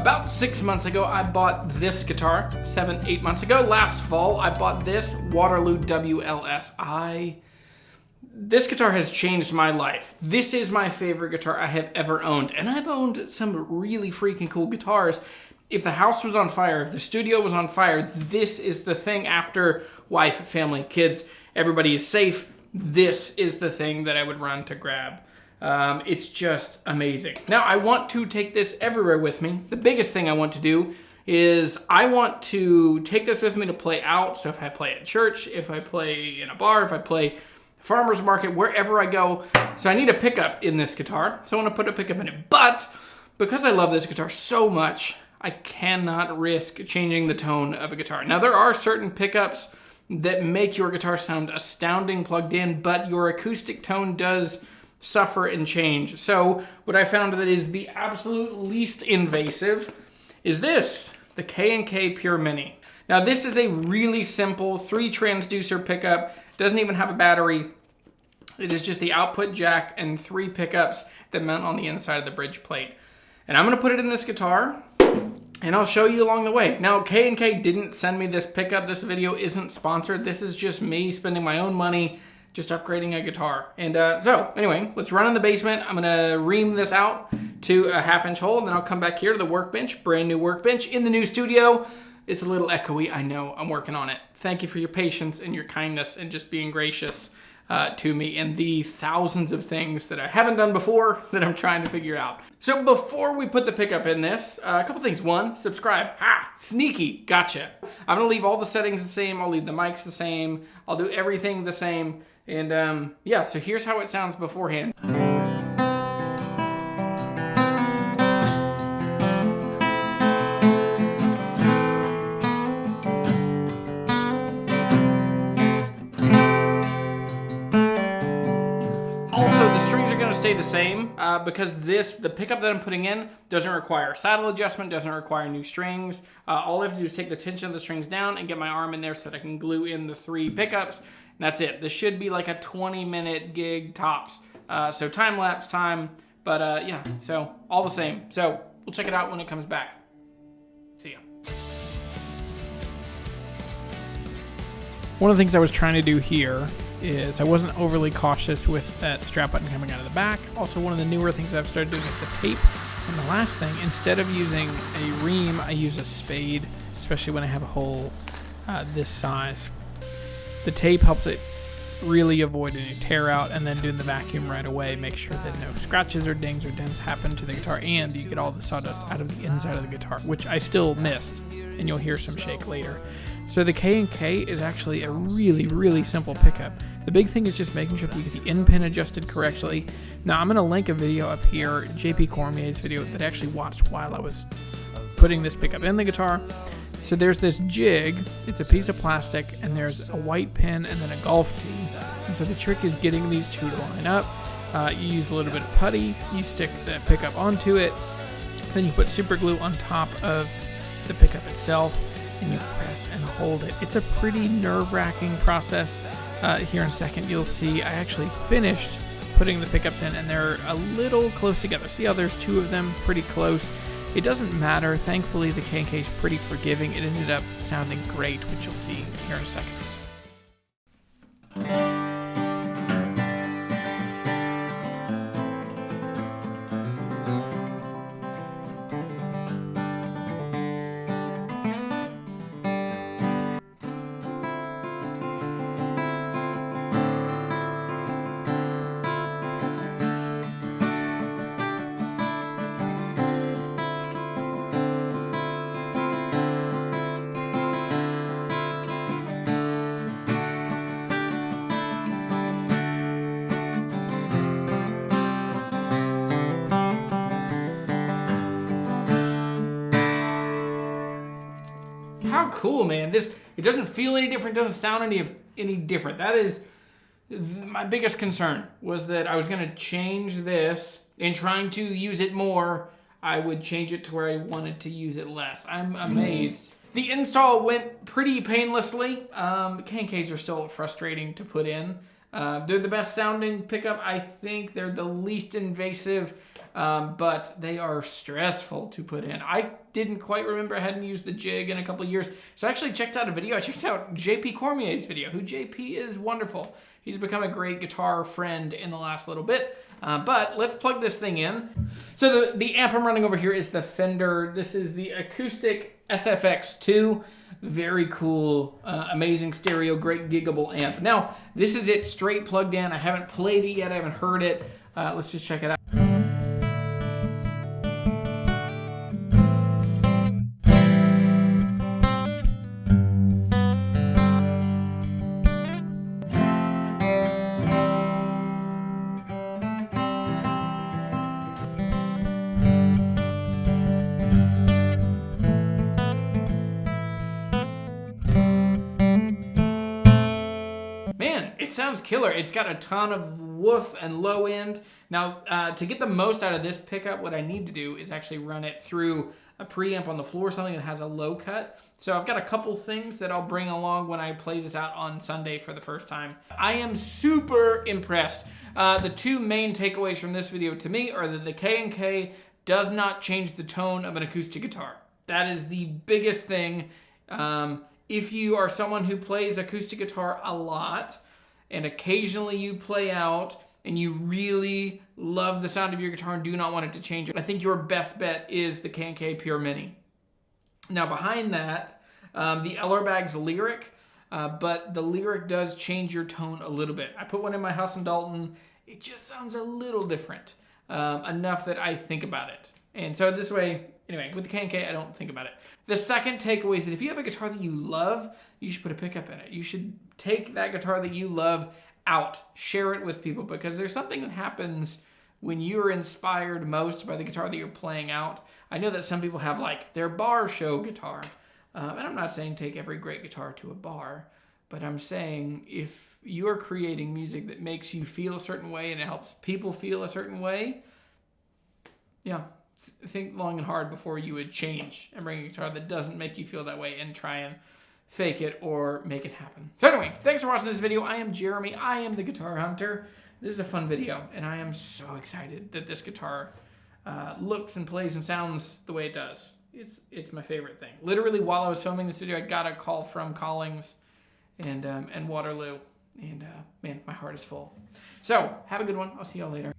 About 6 months ago, I bought this guitar. 7, 8 months ago, last fall, I bought this Waterloo WL-S. This guitar has changed my life. This is my favorite guitar I have ever owned. And I've owned some really freaking cool guitars. If the house was on fire, if the studio was on fire, this is the thing. After wife, family, kids, everybody is safe, this is the thing that I would run to grab. It's just amazing. Now, I want to take this everywhere with me. The biggest thing I want to do is I want to take this with me to play out. So if I play at church, if I play in a bar, if I play farmer's market, wherever I go. So I need a pickup in this guitar. So I want to put a pickup in it. But because I love this guitar so much, I cannot risk changing the tone of a guitar. Now, there are certain pickups that make your guitar sound astounding plugged in, but your acoustic tone does suffer and change. So what I found that is the absolute least invasive is this, the K&K Pure Mini. Now, this is a really simple 3 transducer pickup. Doesn't even have a battery. It is just the output jack and 3 pickups that mount on the inside of the bridge plate. And I'm gonna put it in this guitar and I'll show you along the way. Now, K&K didn't send me this pickup. This video isn't sponsored. This is just me spending my own money just upgrading a guitar. And so anyway, let's run in the basement. I'm gonna ream this out to a 1/2 inch hole, and then I'll come back here to the workbench, brand new workbench in the new studio. It's a little echoey, I know, I'm working on it. Thank you for your patience and your kindness and just being gracious to me and the thousands of things that I haven't done before that I'm trying to figure out. So before we put the pickup in this, a couple things. One, subscribe. Sneaky, gotcha. I'm gonna leave all the settings the same. I'll leave the mics the same. I'll do everything the same. And yeah, so here's how it sounds beforehand. Stay the same because the pickup that I'm putting in doesn't require saddle adjustment, doesn't require new strings. All I have to do is take the tension of the strings down and get my arm in there so that I can glue in the 3 pickups, and that's it. This should be like a 20-minute gig tops. So time-lapse time, but yeah, so all the same. So we'll check it out when it comes back. See ya. One of the things I was trying to do here is I wasn't overly cautious with that strap button coming out of the back. Also, one of the newer things I've started doing is the tape. And the last thing, instead of using a ream, I use a spade, especially when I have a hole this size. The tape helps it really avoid any tear out, and then doing the vacuum right away, make sure that no scratches or dings or dents happen to the guitar, and you get all the sawdust out of the inside of the guitar, which I still missed, and you'll hear some shake later. So the K&K is actually a really, really simple pickup. The big thing is just making sure that we get the in pin adjusted correctly. Now, I'm going to link a video up here, JP Cormier's video that I actually watched while I was putting this pickup in the guitar. So there's this jig, it's a piece of plastic, and there's a white pin and then a golf tee. And so the trick is getting these 2 to line up. You use a little bit of putty, you stick the pickup onto it, then you put super glue on top of the pickup itself, and you press and hold it. It's a pretty nerve-wracking process. Here in a second, you'll see I actually finished putting the pickups in, and they're a little close together. See how there's 2 of them pretty close? It doesn't matter. Thankfully, the K&K is pretty forgiving. It ended up sounding great, which you'll see here in a second. How cool, man. It doesn't feel any different, doesn't sound any different. That is my biggest concern, was that I was gonna change this, and trying to use it more, I would change it to where I wanted to use it less. I'm amazed. The install went pretty painlessly. K&Ks are still frustrating to put in. They're the best sounding pickup. I think they're the least invasive. but they are stressful to put in. I didn't quite remember I hadn't used the jig in a couple years, so I actually checked out a video. I checked out JP Cormier's video, who JP is wonderful. He's become a great guitar friend in the last little bit. But let's plug this thing in. So the amp I'm running over here is the Fender. This is the Acoustic SFX2. Very cool, amazing stereo, great giggable amp. Now, this is it straight plugged in. I haven't played it yet. I haven't heard it. Let's just check it out. Sounds killer. It's got a ton of woof and low end. Now, to get the most out of this pickup, what I need to do is actually run it through a preamp on the floor, something that has a low cut. So I've got a couple things that I'll bring along when I play this out on Sunday for the first time. I am super impressed. The two main takeaways from this video to me are that the K&K does not change the tone of an acoustic guitar. That is the biggest thing. If you are someone who plays acoustic guitar a lot, and occasionally you play out and you really love the sound of your guitar and do not want it to change, I think your best bet is the K&K Pure Mini. Now behind that, the Ellerbag's Lyric, but the Lyric does change your tone a little bit. I put one in my house in Dalton. It just sounds a little different, enough that I think about it. And so this way, anyway, with the K&K, I don't think about it. The second takeaway is that if you have a guitar that you love, you should put a pickup in it. You should take that guitar that you love out, share it with people, because there's something that happens when you're inspired most by the guitar that you're playing out. I know that some people have like their bar show guitar, and I'm not saying take every great guitar to a bar, but I'm saying if you're creating music that makes you feel a certain way and it helps people feel a certain way, yeah, think long and hard before you would change and bring a guitar that doesn't make you feel that way and try and fake it or make it happen. So anyway, thanks for watching this video. I am Jeremy. I am the Guitar Hunter. This is a fun video, and I am so excited that this guitar looks and plays and sounds the way it does. It's my favorite thing. Literally, while I was filming this video, I got a call from Collings and Waterloo, and man, my heart is full. So have a good one. I'll see y'all later.